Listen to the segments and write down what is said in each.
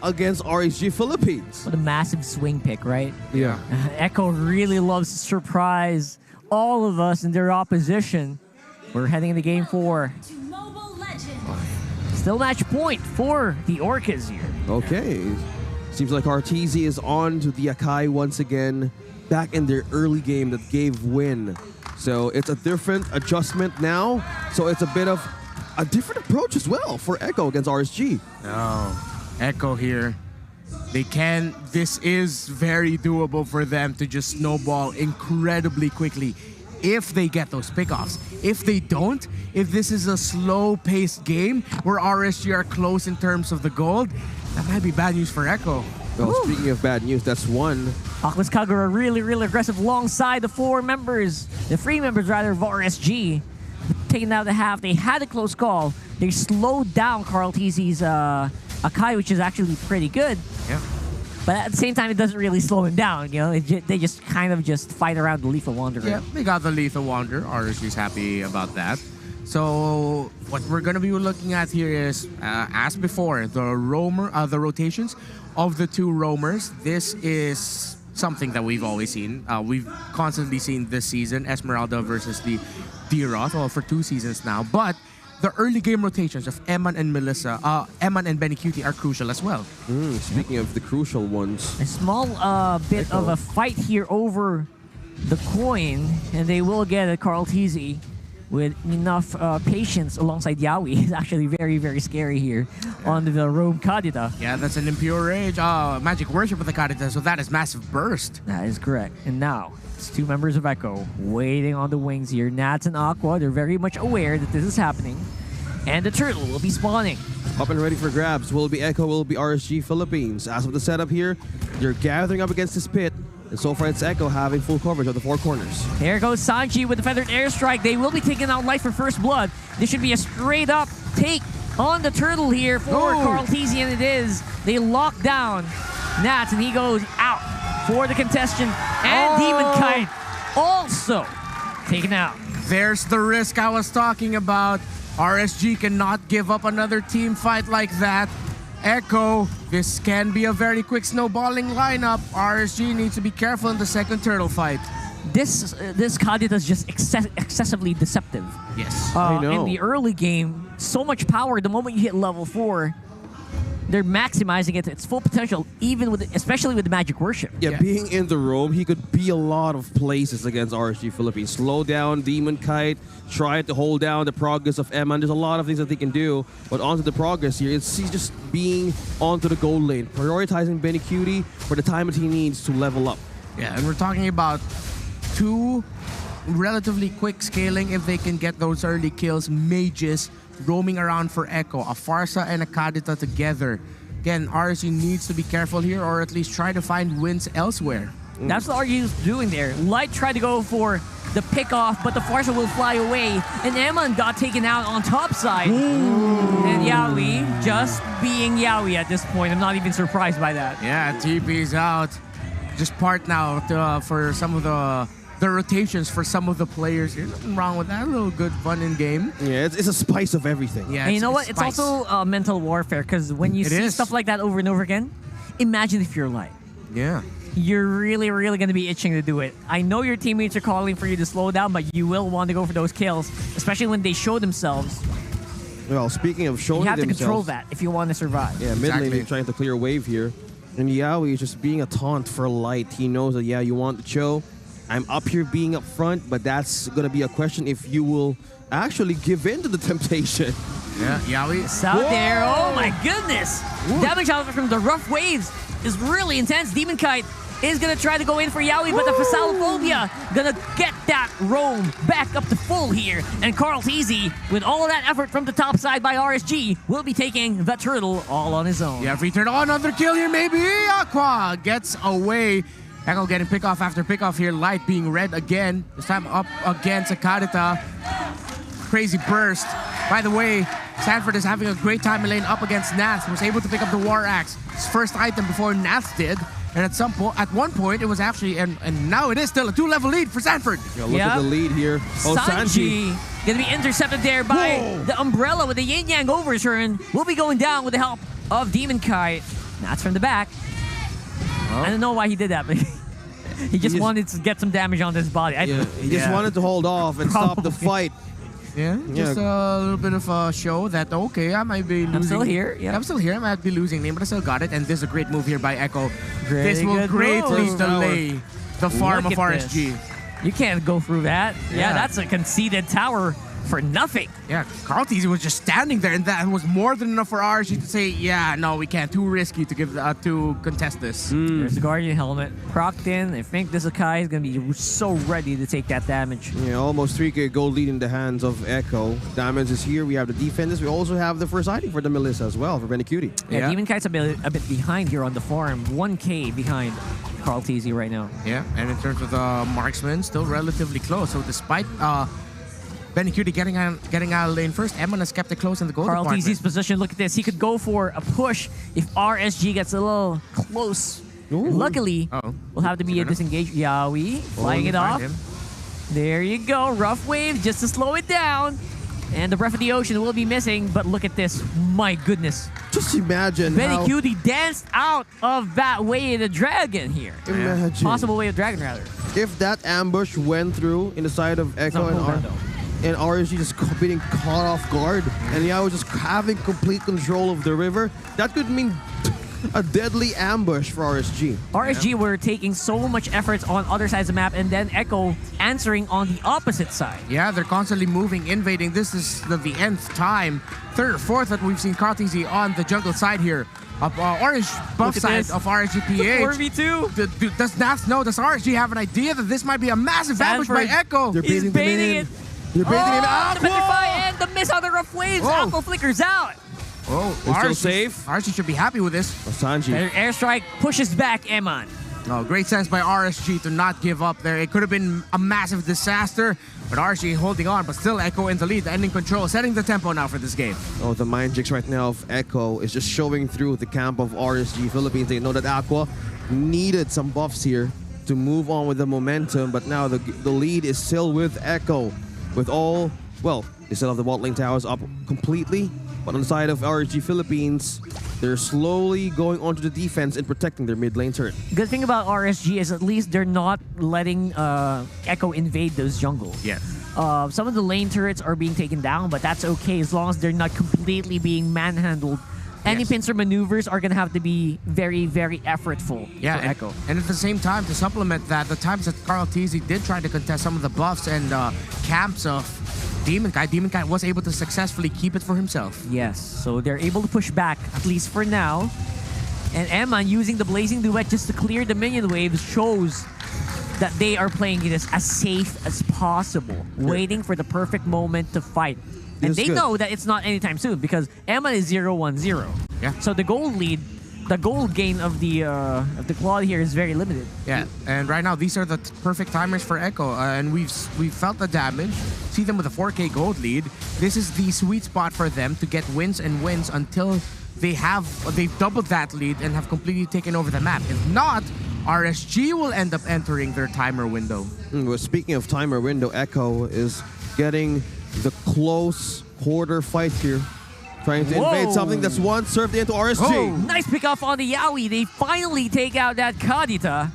against RSG Philippines. What a massive swing pick, right? Yeah. Echo really loves to surprise all of us in their opposition. We're heading into game 4. Still match point for the Orcas here. Okay. Seems like RTZ is on to the Akai once again, back in their early game that gave win. So it's a different adjustment now. So it's a bit of a different approach as well for Echo against RSG. Oh, Echo here. This is very doable for them to just snowball incredibly quickly if they get those pickoffs. If they don't, if this is a slow-paced game where RSG are close in terms of the gold, that might be bad news for Echo. Well, speaking of bad news, that's one. Aquas Kagura really aggressive alongside the 3 members of RSG. Taking out the half, they had a close call. They slowed down Carl TZ's Akai, which is actually pretty good. Yeah. But at the same time, it doesn't really slow him down. You know, they just kind of just fight around the Lethal Wanderer. Yeah, they got the Lethal Wander. RSG's happy about that. So what we're gonna be looking at here is, as before, the rotations of the 2 roamers. This is something that we've always seen. We've constantly seen this season, Esmeralda versus the D-Roth, well, for 2 seasons now. But the early game rotations of Eman and Melissa, Eman and Benny Cutie are crucial as well. Speaking of the crucial ones. A small bit of a fight here over the coin, and they will get a Carl TZ with enough patience alongside Yawi. It's actually very scary here on the Rome Kadita. Yeah, that's an Impure Rage. Magic Worship with the Kadita, so that is Massive Burst. That is correct. And now, it's 2 members of Echo waiting on the wings here. Nats and Aqua, they're very much aware that this is happening. And the turtle will be spawning. Up and ready for grabs. Will it be Echo? Will it be RSG Philippines? As of the setup here, they're gathering up against this pit. And so far, it's Echo having full coverage of the 4 corners. Here goes Sanji with the Feathered Airstrike. They will be taking out Light for first blood. This should be a straight-up take on the turtle here for Carl TZ, and it is. They lock down Nats, and he goes out for the contestant. And Demon Kite also taken out. There's the risk I was talking about. RSG cannot give up another team fight like that. Echo, this can be a very quick snowballing lineup. RSG needs to be careful in the second turtle fight. This Kadita is just excessively deceptive. Yes. I know. In the early game, so much power. The moment you hit level 4, they're maximizing it to its full potential, especially with the Magic Worship. Yeah, being in the roam, he could be a lot of places against RSG Philippines. Slow down Demon Kite, try to hold down the progress of Eman. There's a lot of things that they can do, but onto the progress here, he's just being onto the goal lane, prioritizing Benny Cutie for the time that he needs to level up. Yeah, and we're talking about 2 relatively quick scaling if they can get those early kills. Mages roaming around for Echo, a Farsa and a Kadita together. Again, RSG needs to be careful here, or at least try to find wins elsewhere. That's what RSG is doing there. Light tried to go for the pick-off, but the Farsa will fly away, and Eman got taken out on top side. And Yawi, just being Yawi at this point, I'm not even surprised by that. Yeah, TP's out. Just part now for some of the rotations for some of the players. There's nothing wrong with that. A little good fun in game. Yeah, it's a spice of everything. Yeah, and you know what? It's also mental warfare, because when you see stuff like that over and over again, imagine if you're Light. Yeah. You're really going to be itching to do it. I know your teammates are calling for you to slow down, but you will want to go for those kills, especially when they show themselves. Well, speaking of showing themselves, you have to control that if you want to survive. Yeah, mid lane trying to clear a wave here. And Yawi is just being a taunt for Light. He knows that, yeah, you want the show. I'm up here being up front, but that's going to be a question if you will actually give in to the temptation. Yeah, Yawi. It's out there. Oh my goodness. Damage out from the rough waves is really intense. Demon Kite is going to try to go in for Yawi, but the Phasalophobia going to get that roam back up to full here. And Carl TZ, with all of that effort from the top side by RSG, will be taking the turtle all on his own. Yeah, free turtle. Another kill here, maybe. Aqua gets away. Echo getting pick-off after pick-off here. Light being red again. This time up against a Kadita. Crazy burst. By the way, Sanford is having a great time in lane up against Nath. Was able to pick up the War Axe. His first item before Nath did. And at one point, it was actually, and now it is still a 2-level lead for Sanford. Yeah, look at the lead here. Oh, Sanji gonna be intercepted there by the Umbrella with the Yin Yang overturn. Will be going down with the help of Demon Kite. That's from the back. I don't know why he did that, but he just wanted to get some damage on his body. He just wanted to hold off and stop the fight. Yeah, just a little bit of a show that, okay, I might be losing. I'm still here. Yeah. I'm still here. I might be losing name, but I still got it. And this is a great move here by Echo. Very this will good greatly move. delay the farm of Look at RSG. this. You can't go through that. Yeah, that's a conceded tower for nothing. Yeah, Carl Teasy was just standing there, and that was more than enough for RSG to say, yeah, no, we can't. Too risky to give to contest this. There's the Guardian helmet. Procced in. I think this Akai is going to be so ready to take that damage. Yeah, almost 3k gold lead in the hands of Echo. Damage is here. We have the defenders. We also have the first item for the Melissa as well, for Benecutie. Yeah, Demon Kite's a bit behind here on the farm. 1k behind Carl Teasy right now. Yeah, and in terms of the marksman, still relatively close. So despite Benecutie getting out of lane first, Emon has kept it close in the gold Carl department. Teasy's position, look at this. He could go for a push if RSG gets a little close. Luckily, will have to be a disengage. Yaoi flying it off. There you go. Rough wave just to slow it down. And the Breath of the Ocean will be missing, but look at this. My goodness. Just imagine how... Benecutie danced out of that way of the dragon here. Imagine. Possible way of dragon, rather. If that ambush went through in the side of Echo and RSG just being caught off guard, and Yao just having complete control of the river, that could mean a deadly ambush for RSG. RSG were taking so much efforts on other sides of the map, and then Echo answering on the opposite side. Yeah, they're constantly moving, invading. This is the nth time, third or fourth that we've seen Carl Teasy on the jungle side here. Orange buff side of RSGPH. 4v2. Does Nath know? Does RSG have an idea that this might be a massive ambush by Echo? He's baiting it. They're baiting him. The Petrify and the miss on the rough waves. Aqua flickers out. Oh, still safe. RSG should be happy with this. Sanji. Their airstrike pushes back Emon. Oh, great sense by RSG to not give up there. It could have been a massive disaster, but RSG holding on, but still Echo in the lead, ending control, setting the tempo now for this game. Oh, the mind jigs right now of Echo is just showing through the camp of RSG Philippines. They know that Aqua needed some buffs here to move on with the momentum, but now the lead is still with Echo. With all, well, they still have the bot lane towers up completely, but on the side of RSG Philippines, they're slowly going onto the defense and protecting their mid lane turret. Good thing about RSG is at least they're not letting Echo invade those jungles. Yes. Some of the lane turrets are being taken down, but that's okay as long as they're not completely being manhandled. Any pincer maneuvers are going to have to be very, very effortful for Echo. And at the same time, to supplement that, the times that Carl Teasy did try to contest some of the buffs and camps of Demon Kite was able to successfully keep it for himself. Yes, so they're able to push back, at least for now. And Emon using the Blazing Duet just to clear the minion waves shows that they are playing it as safe as possible, waiting for the perfect moment to fight. And they know that it's not anytime soon because Emon is 0-1-0. Yeah. So the gold lead, the gold gain of the quad here is very limited. Yeah, and right now these are the perfect timers for Echo, and we've felt the damage. See them with a 4k gold lead. This is the sweet spot for them to get wins and wins until they've doubled that lead and have completely taken over the map. If not, RSG will end up entering their timer window. Well, speaking of timer window, Echo is getting the close quarter fight here. Trying to invade something that's once served into RSG. Nice pick off on the Yaoi. They finally take out that Kadita.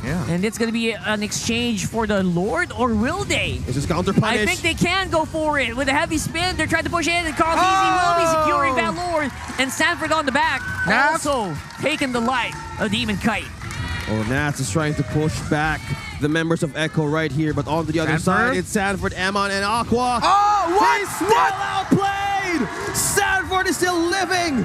Yeah. And it's going to be an exchange for the Lord, or will they? Is this counter punish? I think they can go for it. With a heavy spin, they're trying to push in, and Carl Teasy will be securing that Lord. And Stanford on the back, also taking the light of Demon Kite. Oh, Nats is trying to push back the members of Echo right here, but on to the other side, it's Sanford, Emon, and Aqua. Oh, what? He's still outplayed! Sanford is still living!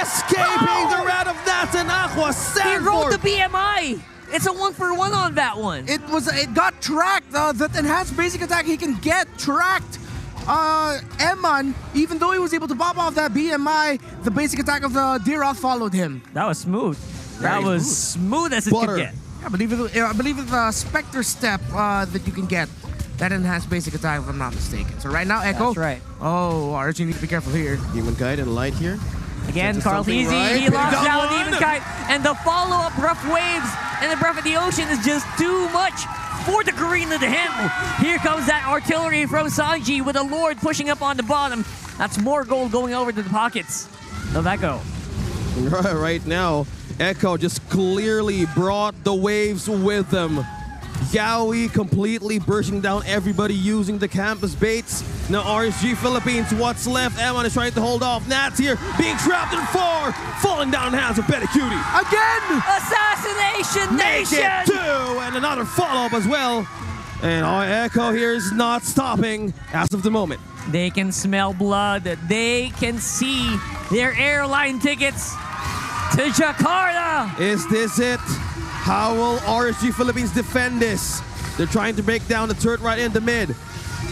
Escaping the wrath of Nats and Aqua. Sanford! He rolled the BMI! It's a 1-for-1 on that one. It got tracked. That enhanced basic attack he can get tracked. Emon, even though he was able to pop off that BMI, the basic attack of the Diroth followed him. That was smooth. That was smooth as it could get. I believe it's the Spectre step that you can get. That enhanced basic attack, if I'm not mistaken. So right now, Echo. That's right. Oh, RSG needs to be careful here. Demon Kite and Light here. Again, Carl Teasy, he locks down Demon Kite, and the follow-up rough waves and the Breath of the Ocean is just too much for the Karina to handle. Here comes that artillery from Sanji with a Lord pushing up on the bottom. That's more gold going over to the pockets of Echo. Right now, Echo just clearly brought the waves with them. Yaoi completely bursting down everybody using the campus baits. Now RSG Philippines, what's left? Emon is trying to hold off. Nats here, being trapped in 4, falling down in the hands of Betty Cutie. Again! Assassination Make Nation! it 2, and another follow-up as well. And our Echo here is not stopping as of the moment. They can smell blood. They can see their airline tickets to Jakarta. Is this it? How will RSG Philippines defend this? They're trying to break down the turret right in the mid.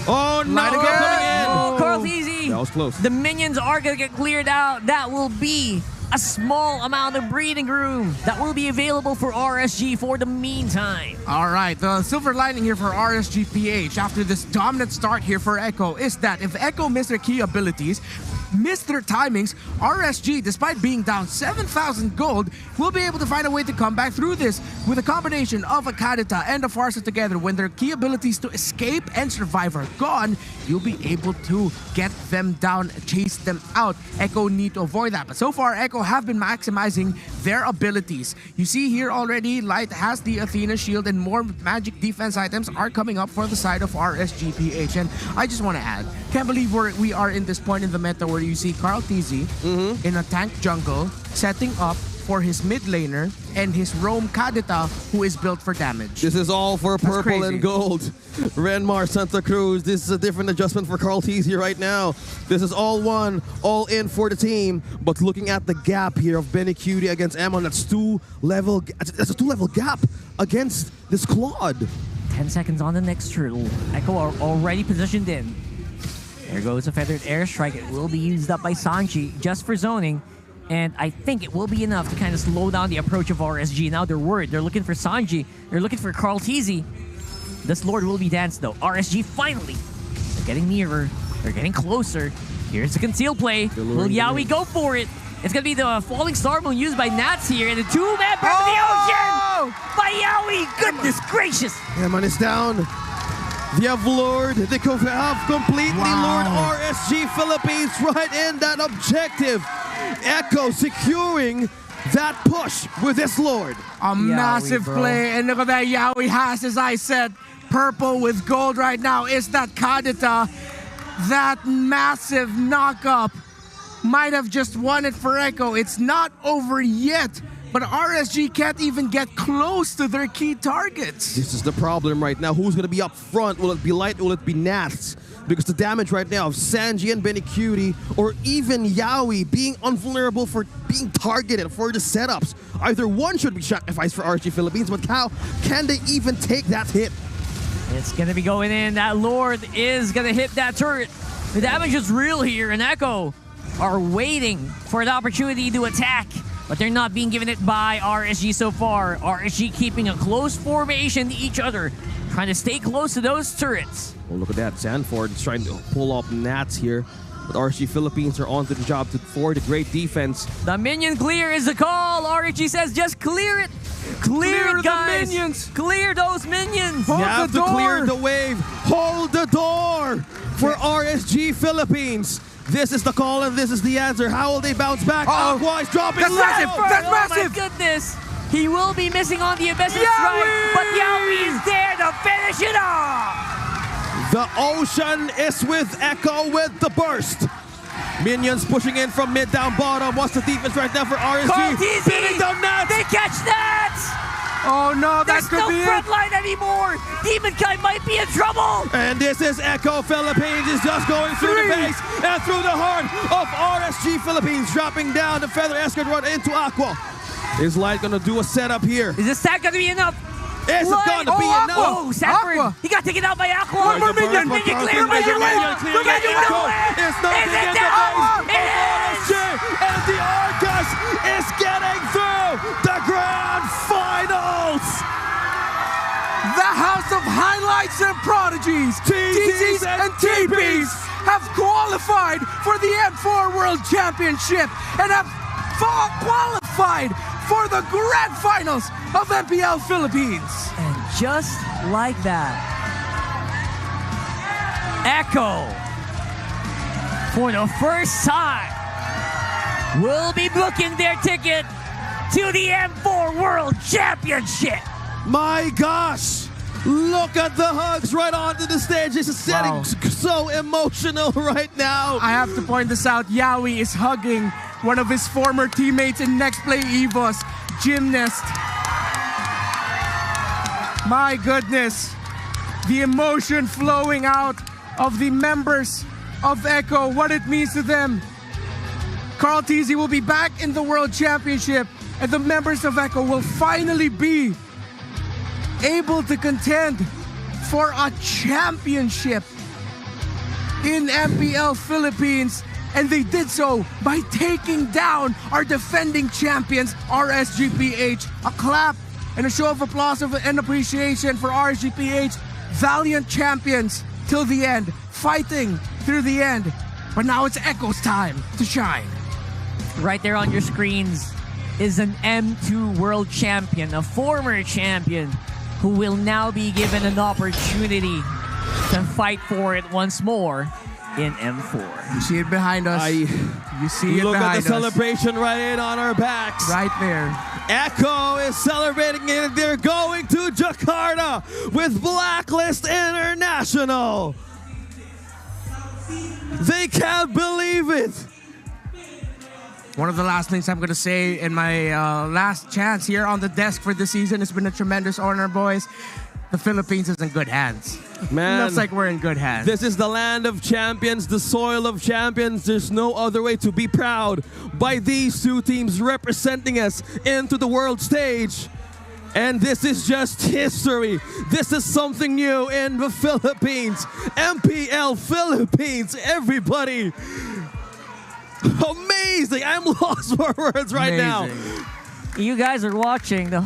Oh, no, Light again. coming in. Oh, Carl Easy. That was close. The minions are going to get cleared out. That will be a small amount of breathing room that will be available for RSG for the meantime. All right, the silver lining here for RSGPH after this dominant start here for Echo is that if Echo miss their key abilities, miss their timings, RSG, despite being down 7,000 gold, will be able to find a way to come back through this with a combination of a Kadita and a Farsa together. When their key abilities to escape and survive are gone, you'll be able to get them down, chase them out. Echo need to avoid that, but so far Echo have been maximizing their abilities. You see here already, Light has the Athena shield and more magic defense items are coming up for the side of RSGPH. And I just want to add, can't believe we are in this point in the meta where you see Carl TZ in a tank jungle setting up for his mid laner and his roam Kadita who is built for damage. This is all for purple crazy. and gold. Renmar, Santa Cruz, this is a different adjustment for Carl Teasy right now. This is all one, all in for the team. But looking at the gap here of Benny Cutie against Amon, that's a 2-level gap against this Claude. 10 seconds on the next turtle. Echo are already positioned in. There goes a feathered airstrike. It will be used up by Sanji just for zoning. And I think it will be enough to kind of slow down the approach of RSG. Now they're worried. They're looking for Sanji. They're looking for Carl TZ. This Lord will be danced though. RSG finally. They're getting nearer. They're getting closer. Here's the conceal play. Will Yaoi go for it? It's going to be the Falling Star Moon used by Nats here. And the 2-man burn to the ocean by Yaoi. Goodness gracious. Amon is down. They have lured, they have completely lured RSG Philippines right in that objective. Echo securing that push with this Lord. A massive play, and look at that Yaoi has, as I said, purple with gold right now. Is that Kadita? That massive knockup might have just won it for Echo. It's not over yet. But RSG can't even get close to their key targets. This is the problem right now. Who's going to be up front? Will it be Light? Will it be Nats? Because the damage right now of Sanji and Benny Cutie, or even Yaoi being invulnerable for being targeted for the setups. Either one should be sacrificed for RSG Philippines, but how can they even take that hit? It's going to be going in. That Lord is going to hit that turret. The damage is real here, and Echo are waiting for an opportunity to attack. But they're not being given it by RSG so far. RSG keeping a close formation to each other, trying to stay close to those turrets. Well, look at that. Sanford is trying to pull up Nats here. But RSG Philippines are on to the job for the great defense. The minion clear is the call. RSG says just clear it. Clear it, guys. The minions. Clear those minions. You have to clear the wave. Hold the door for RSG Philippines. This is the call and this is the answer. How will they bounce back? Aqua is dropping That's low. massive. That's Oh massive. my goodness. He will be missing on the Abyss strike, but Yaoi is there to finish it off. The ocean is with Echo with the burst. Minions pushing in from mid down bottom. What's the defense right now for RSG? Carl TZ. Pinning down Nats. They catch Nats. Oh no, that There's could no be front it. line anymore. Demon Kite might be in trouble. And this is Echo Philippines is just going through the base and through the heart of RSG Philippines, dropping down the Feather Escadron into Aqua. Is Light gonna do a setup here? Is this tag gonna be enough? Is it gonna be enough? Oh, Sanford. Aqua. He got taken out by Aqua. One more minion. Minion clear by Minion Aqua. clear Look by at you Echo. nowhere. It's not Is to it get the the base It RSG, is. and the Arcus is getting through the grand finals. The House of Highlights and Prodigies, TZs and TPs, have qualified for the M4 World Championship and have qualified for the Grand Finals of MPL Philippines. And just like that, Echo, for the first time will be booking their ticket to the M4 World Championship. My gosh! Look at the hugs right onto the stage. This is getting so emotional right now. I have to point this out. Yawi is hugging one of his former teammates in Next Play EVOS, Gymnast. My goodness. The emotion flowing out of the members of Echo, what it means to them. Carl Teasy will be back in the World Championship, and the members of Echo will finally be able to contend for a championship in MPL Philippines, and they did so by taking down our defending champions, RSGPH. A clap and a show of applause and appreciation for RSGPH. Valiant champions till the end, fighting through the end. But now it's Echo's time to shine. Right there on your screens is an M2 World Champion, a former champion, who will now be given an opportunity to fight for it once more in M4. You see it behind us. You see it Look behind at us. the celebration right in on our backs. Right there. Echo is celebrating it. They're going to Jakarta with Blacklist International. They can't believe it. One of the last things I'm going to say in my last chance here on the desk for this season. It's been a tremendous honor, boys. The Philippines is in good hands. Man, looks like we're in good hands. This is the land of champions, the soil of champions. There's no other way to be proud by these two teams representing us into the world stage. And this is just history. This is something new in the Philippines. MPL Philippines, everybody. Amazing. I'm lost for words right now. You guys are watching the